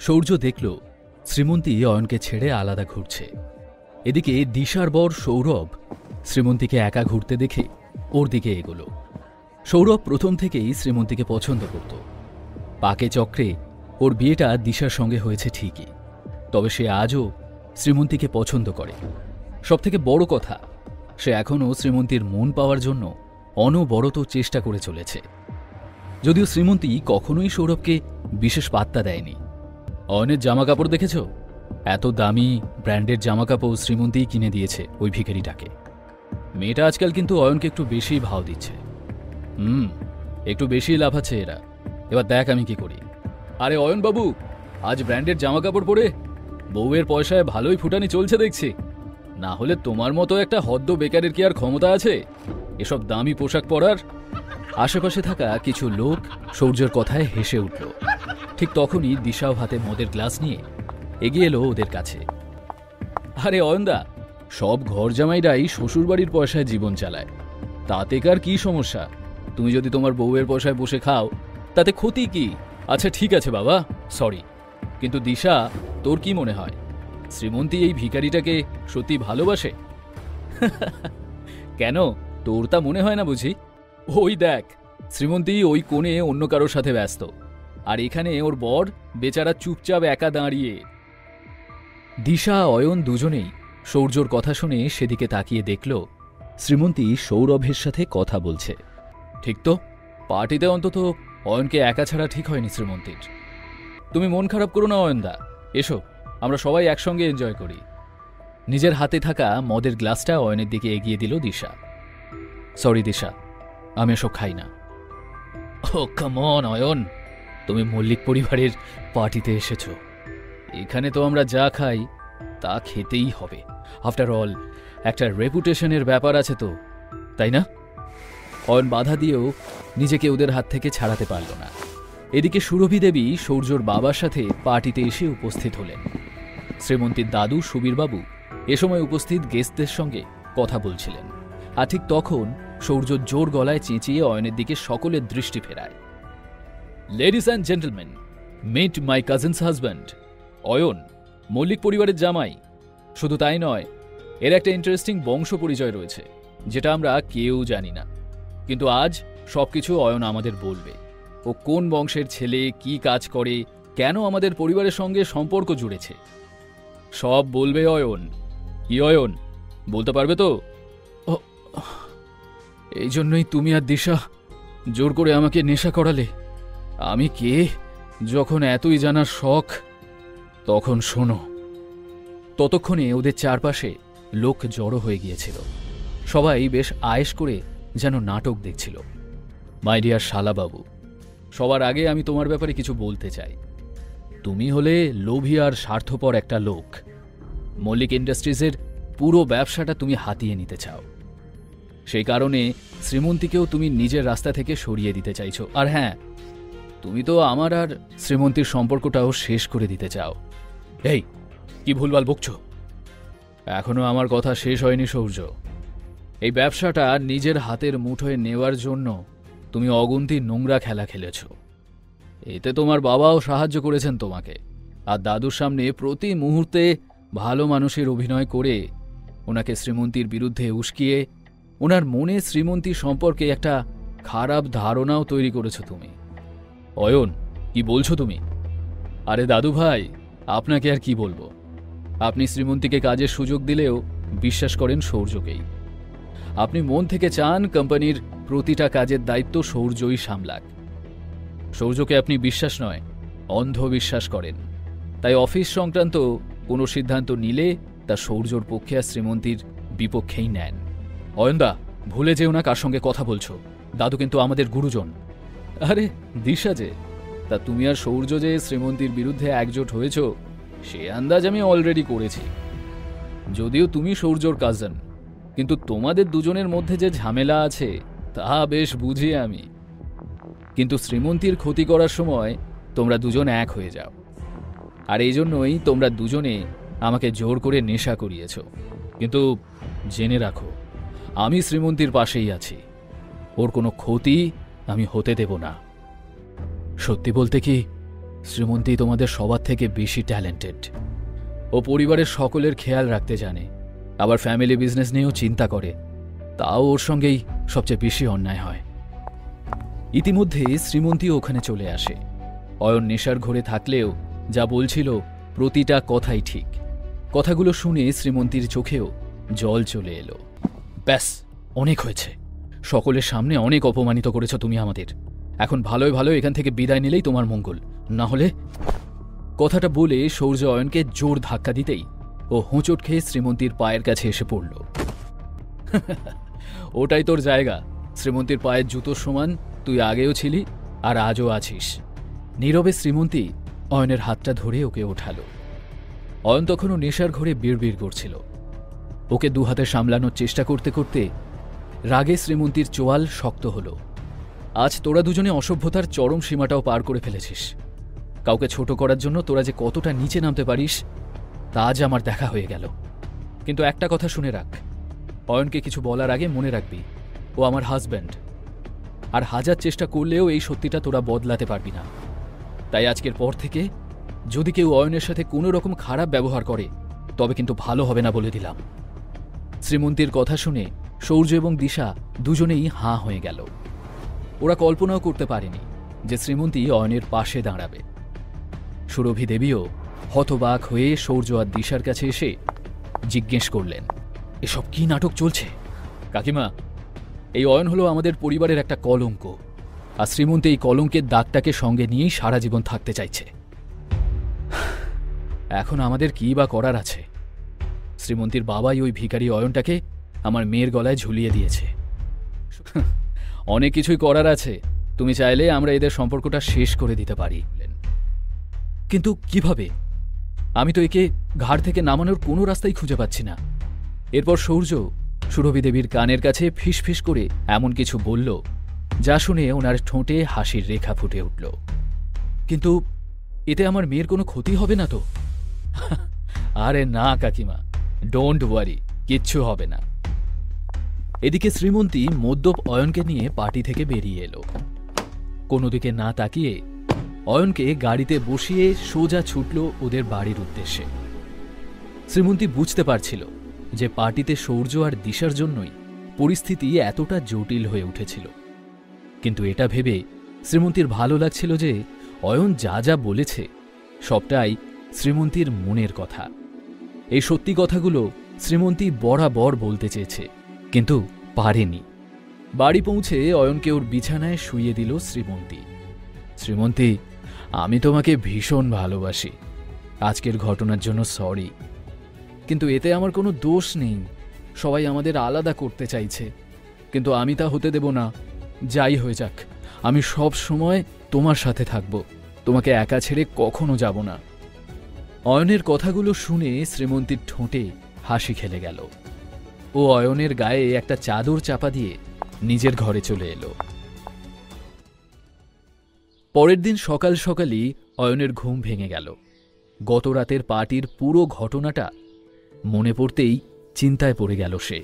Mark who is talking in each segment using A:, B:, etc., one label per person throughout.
A: সৌর্য দেখল শ্রীমন্তী অয়নকে ছেড়ে আলাদা ঘুরছে। এদিকে দিশার বর সৌরভ শ্রীমন্তীকে একা ঘুরতে দেখে ওর দিকে এগোল। সৌরভ প্রথম থেকেই শ্রীমন্তীকে পছন্দ করত। পাকে চক্রে ওর বিয়েটা দিশার সঙ্গে হয়েছে ঠিকই, তবে সে আজও শ্রীমন্তীকে পছন্দ করে। সবথেকে বড় কথা, সে এখনও শ্রীমন্তীর মন পাওয়ার জন্য অনবরত চেষ্টা করে চলেছে। যদিও শ্রীমন্তী কখনোই সৌরভকে বিশেষ পাত্তা দেয়নি। অয়নের জামা কাপড় দেখেছ? এত দামি ব্র্যান্ডের জামা কাপড় শ্রীমন্তী কিনে দিয়েছে ওই ভিখারিটাকে। মেয়েটা আজকাল কিন্তু অয়নকে একটু বেশি ভাও দিচ্ছে। একটু বেশি লাফাচ্ছে এরা। এবার দেখ আমি কি করি। আরে অয়নবাবু, আজ ব্র্যান্ডের জামা কাপড় পরে বউয়ের পয়সায় ভালোই ফুটানি চলছে দেখছি। না হলে তোমার মতো একটা হদ্দ বেকারের কি আর ক্ষমতা আছে এসব দামি পোশাক পরার? আশেপাশে থাকা কিছু লোক সৌর্যের কথায় হেসে উঠল। ঠিক তখনই দিশাও হাতে মদের গ্লাস নিয়ে এগিয়ে এলো ওদের কাছে। আরে অয়নদা, সব ঘর জামাইরাই শ্বশুরবাড়ির পয়সায় জীবন চালায়, তাতে কার কি সমস্যা? তুমি যদি তোমার বউয়ের পয়সায় বসে খাও তাতে ক্ষতি কি? আচ্ছা ঠিক আছে বাবা, সরি, কিন্তু দিশা, তোর কি মনে হয় শ্রীমন্তী এই ভিখারিটাকে সত্যি ভালোবাসে? কেন, তোর তা মনে হয় না বুঝি? ওই দেখ, শ্রীমন্তী ওই কোণে অন্য কারোর সাথে ব্যস্ত, আর এখানে ওর বর বেচারা চুপচাপ একা দাঁড়িয়ে। দিশা অয়ন দুজনেই সৌর্যর কথা শুনে সেদিকে তাকিয়ে দেখল শ্রীমন্তী সৌরভের সাথে কথা বলছে। ঠিক তো, পার্টিতে অন্তত অয়নকে একা ছাড়া ঠিক হয়নি শ্রীমন্তীর। তুমি মন খারাপ করো না অয়নদা, এসো আমরা সবাই একসঙ্গে এনজয় করি। নিজের হাতে থাকা মদের গ্লাসটা অয়নের দিকে এগিয়ে দিল দিশা। সরি দিশা, আমি এসব খাই না। ও কাম অন অয়ন, তুমি মল্লিক পরিবারের পার্টিতে এসেছ, এখানে তো আমরা যা খাই তা খেতেই হবে। আফটার অল একটা রেপুটেশনের ব্যাপার আছে তো, তাই না? অয়ন বাধা দিয়েও নিজেকে ওদের হাত থেকে ছাড়াতে পারল না। এদিকে সুরভি দেবী সৌর্যর বাবার সাথে পার্টিতে এসে উপস্থিত হলেন। শ্রীমন্তীর দাদু সুবীরবাবু এ সময় উপস্থিত গেস্টদের সঙ্গে কথা বলছিলেন। আর ঠিক তখন সৌর্য জোর গলায় চেঁচিয়ে অয়নের দিকে সকলের দৃষ্টি ফেরায়। Ladies and gentleman, meet my cousins husband Ayan, Mallick পরিবারের জামাই। শুধু তাই নয়, এর একটা ইন্টারেস্টিং বংশ পরিচয় রয়েছে যেটা আমরা কেউ জানি না, কিন্তু আজ সবকিছু অয়ন আমাদের বলবে। ও কোন বংশের ছেলে, কি কাজ করে, কেন আমাদের পরিবারের সঙ্গে সম্পর্ক জুড়েছে, সব বলবে অয়ন। কি অয়ন, বলতে পারবে তো? এই জন্যই তুমি আর দিশা জোর করে আমাকে নেশা করালে। আমি কে যখন এতই জানার শখ, তখন শোনো। ততক্ষণে ওদের চারপাশে লোক জড়ো হয়ে গিয়েছিল। সবাই বেশ আয়েশ করে যেন নাটক দেখছিল। মাই ডিয়ার শালাবাবু, সবার আগে আমি তোমার ব্যাপারে কিছু বলতে চাই। তুমি হলে লোভী আর স্বার্থপর একটা লোক। মল্লিক ইন্ডাস্ট্রিজের পুরো ব্যবসাটা তুমি হাতিয়ে নিতে চাও। সেই কারণে শ্রীমন্তীকেও তুমি নিজের রাস্তা থেকে সরিয়ে দিতে চাইছো। আর হ্যাঁ, তুমি তো আমার আর শ্রীমন্তীর সম্পর্কটাও শেষ করে দিতে চাও। এই কি ভুলভাল বকছো? এখনো আমার কথা শেষ হয়নি সৌর্য। এই ব্যবসাটা নিজের হাতের মুঠোয় নেওয়ার জন্য তুমি অগুন্তি নোংরা খেলা খেলেছ। এতে তোমার বাবাও সাহায্য করেছেন তোমাকে, আর দাদুর সামনে প্রতি মুহূর্তে ভালো মানুষের অভিনয় করে ওনাকে শ্রীমন্তীর বিরুদ্ধে উস্কিয়ে ওনার মনে শ্রীমন্তী সম্পর্কে একটা খারাপ ধারণাও তৈরি করেছ তুমি। অয়ন, কি বলছো তুমি? আরে দাদু ভাই, আপনাকে আর কি বলবো। আপনি শ্রীমন্তীকে কাজের সুযোগ দিলেও বিশ্বাস করেন সৌর্যকেই। আপনি মন থেকে চান কোম্পানির প্রতিটা কাজের দায়িত্ব সৌর্যই সামলাক। সৌর্যকে আপনি বিশ্বাস নয়, অন্ধবিশ্বাস করেন। তাই অফিস সংক্রান্ত কোনো সিদ্ধান্ত নিলে তা সৌর্যর পক্ষে আর শ্রীমন্তীর বিপক্ষেই নেন। অয়নদা, ভুলে যেও না কার সঙ্গে কথা বলছো। দাদু কিন্তু আমাদের গুরুজন। আরে দিশা যে, তা তুমি আর সৌর্য যে শ্রীমন্তীর বিরুদ্ধে একজোট হয়েছ সে আন্দাজ আমি অলরেডি করেছি। যদিও তুমি সৌর্যর কাজিন, কিন্তু তোমাদের দুজনের মধ্যে যে ঝামেলা আছে তা বেশ বুঝি আমি। কিন্তু শ্রীমন্তীর ক্ষতি করার সময় তোমরা দুজন এক হয়ে যাও, আর এই জন্যই তোমরা দুজনে আমাকে জোর করে নেশা করিয়েছ। কিন্তু জেনে রাখো, আমি শ্রীমন্তীর পাশেই আছি। ওর কোনো ক্ষতি আমি হতে দেব না। সত্যি বলতে কি, শ্রীমন্তী তোমাদের সবার থেকে বেশি ট্যালেন্টেড। ও পরিবারের সকলের খেয়াল রাখতে জানে, আবার ফ্যামিলি বিজনেস নিয়েও চিন্তা করে, তাও ওর সঙ্গেই সবচেয়ে বেশি অন্যায় হয়। ইতিমধ্যে শ্রীমন্তীও ওখানে চলে আসে। অয়ন নেশার ঘরে থাকলেও যা বলছিল প্রতিটা কথাই ঠিক। কথাগুলো শুনে শ্রীমন্তীর চোখেও জল চলে এলো। ব্যাস, অনেক হয়েছে। সকলের সামনে অনেক অপমানিত করেছ তুমি আমাদের। এখন ভালোই ভালো এখান থেকে বিদায় নিলেই তোমার মঙ্গল, না হলে। কথাটা বলে সৌর্য অয়নকে জোর ধাক্কা দিতেই ও হোঁচট খেয়ে শ্রীমন্তীর পায়ের কাছে এসে পড়ল। ওটাই তোর জায়গা। শ্রীমন্তীর পায়ের জুতোর সমান তুই আগেও ছিলি আর আজও আছিস। নীরবে শ্রীমন্তী অয়নের হাতটা ধরে ওকে ওঠালো। অয়ন তখনও নেশার ঘরে বিড়বিড় করছিল। ওকে দু হাতে সামলানোর চেষ্টা করতে করতে রাগে শ্রীমন্তীর চোয়াল শক্ত হল। আজ তোরা দুজনে অসভ্যতার চরম সীমাটাও পার করে ফেলেছিস। কাউকে ছোট করার জন্য তোরা যে কতটা নিচে নামতে পারিস তা আজ আমার দেখা হয়ে গেল। কিন্তু একটা কথা শুনে রাখ, অয়নকে কিছু বলার আগে মনে রাখবি ও আমার হাজব্যান্ড, আর হাজার চেষ্টা করলেও এই সত্যিটা তোরা বদলাতে পারবি না। তাই আজকের পর থেকে যদি কেউ অয়নের সাথে কোনো রকম খারাপ ব্যবহার করে তবে কিন্তু ভালো হবে না বলে দিলাম। শ্রীমন্তীর কথা শুনে সৌর্য এবং দিশা দুজনেই হাঁ হয়ে গেল। ওরা কল্পনাও করতে পারেনি যে শ্রীমন্তী অয়নের পাশে দাঁড়াবে। সুরভি দেবীও হতবাক হয়ে সৌর্য আর দিশার কাছে এসে জিজ্ঞেস করলেন, এসব কি নাটক চলছে? কাকিমা, এই অয়ন হলো আমাদের পরিবারের একটা কলঙ্ক, আর শ্রীমন্তী এই কলঙ্কের দাগটাকে সঙ্গে নিয়েই সারা জীবন থাকতে চাইছে। এখন আমাদের কি বা করার আছে? শ্রীমন্তীর বাবাই ওই ভিখারি অয়নটাকে আমার মেয়ের গলায় ঝুলিয়ে দিয়েছে। অনেক কিছুই করার আছে। তুমি চাইলে আমরা এদের সম্পর্কটা শেষ করে দিতে পারি। কিন্তু কিভাবে? আমি তো একে ঘাড় থেকে নামানোর কোনো রাস্তাই খুঁজে পাচ্ছি না। এরপর সৌর্য সুরভি দেবীর কানের কাছে ফিসফিস করে এমন কিছু বলল যা শুনে ওনার ঠোঁটে হাসির রেখা ফুটে উঠল। কিন্তু এতে আমার মেয়ের কোনো ক্ষতি হবে না তো? আরে না কাকিমা, ডোন্ট ওয়ারি, কিচ্ছু হবে না। এদিকে শ্রীমন্তী মদ্যপ অয়নকে নিয়ে পার্টি থেকে বেরিয়ে এলো। কোনো দিকে না তাকিয়ে অয়নকে গাড়িতে বসিয়ে সোজা ছুটল ওদের বাড়ির উদ্দেশ্যে। শ্রীমন্তী বুঝতে পারছিল যে পার্টিতে সৌর্য আর দিশার জন্যই পরিস্থিতি এতটা জটিল হয়ে উঠেছিল। কিন্তু এটা ভেবে শ্রীমন্তীর ভালো লাগছিল যে অয়ন যা যা বলেছে সবটাই শ্রীমন্তীর মনের কথা। এই সত্যি কথাগুলো শ্রীমন্তী বরাবর বলতে চেয়েছে, কিন্তু পারেনি। বাড়ি পৌঁছে অয়নকে ওর বিছানায় শুইয়ে দিল শ্রীমন্তী। শ্রীমন্তী, আমি তোমাকে ভীষণ ভালোবাসি। আজকের ঘটনার জন্য সরি, কিন্তু এতে আমার কোনো দোষ নেই। সবাই আমাদের আলাদা করতে চাইছে, কিন্তু আমি তা হতে দেব না। যাই হয়ে যাক, আমি সব সময় তোমার সাথে থাকব, তোমাকে একা ছেড়ে কখনো যাব না। অয়নের কথাগুলো শুনে শ্রীমন্তীর ঠোঁটে হাসি খেলে গেল। ও অয়নের গায়ে একটা চাদর চাপা দিয়ে নিজের ঘরে চলে এলো। পরের দিন সকাল সকালই অয়নের ঘুম ভেঙে গেল। গত রাতের পার্টির পুরো ঘটনাটা মনে পড়তেই চিন্তায় পড়ে গেল সে।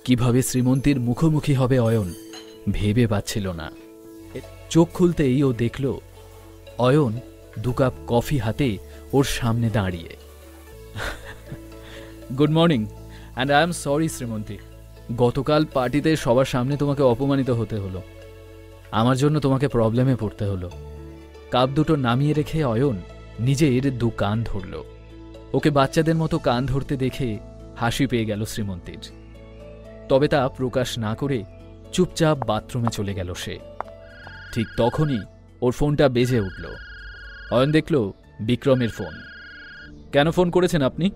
A: কিভাবে শ্রীমন্তীর মুখোমুখি হবে অয়ন ভেবে পাচ্ছিল না। চোখ খুলতেই ও দেখল অয়ন 2 কাপ কফি হাতে ওর সামনে দাঁড়িয়ে। Good morning, and I am sorry Srimanti. গতকাল পার্টিতে সবার সামনে তোমাকে অপমানিত হতে হলো। আমার জন্য তোমাকে প্রবলেমে পড়তে হলো। কাপ দুটো নামিয়ে রেখে অয়ন নিজের 2 কান ধরল। ওকে বাচ্চাদের মতো কান ধরতে দেখে হাসি পেয়ে গেল শ্রীমন্তীর। তবে তা প্রকাশ না করে চুপচাপ বাথরুমে চলে গেল সে। ঠিক তখনই ওর ফোনটা বেজে উঠল। অয়ন দেখল বিক্রমের ফোন। কেন ফোন করেছেন আপনি?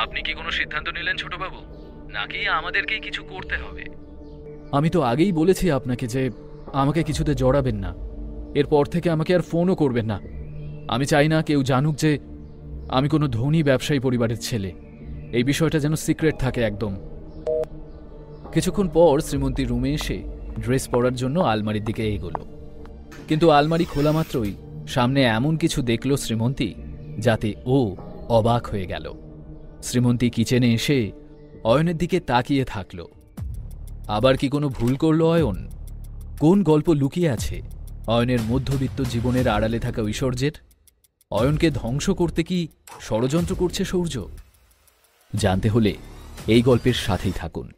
A: আপনি কি কোনো সিদ্ধান্ত নিলেন ছোটবাবু, নাকি আমাদেরকেই কিছু করতে হবে? আমি তো আগেই বলেছি আপনাকে যে আমাকে কিছুতে জড়াবেন না। এরপর থেকে আমাকে আর ফোনও করবেন না। আমি চাই না কেউ জানুক যে আমি কোনো ধনী ব্যবসায়ী পরিবারের ছেলে। এই বিষয়টা যেন সিক্রেট থাকে একদম। কিছুক্ষণ পর শ্রীমন্তী রুমে এসে ড্রেস পরার জন্য আলমারির দিকে এগোলো। কিন্তু আলমারি খোলা মাত্রই সামনে এমন কিছু দেখল শ্রীমন্তী যাতে ও অবাক হয়ে গেল। শ্রীমন্তী কিচেনে এসে অয়নের দিকে তাকিয়ে থাকল। আবার কি কোনো ভুল করল অয়ন? কোন গল্প লুকিয়ে আছে অয়নের মধ্যবিত্ত জীবনের আড়ালে থাকা ঐশ্বর্যের? অয়নকে ধ্বংস করতে কি ষড়যন্ত্র করছে সূর্য? জানতে হলে এই গল্পের সাথেই থাকুন।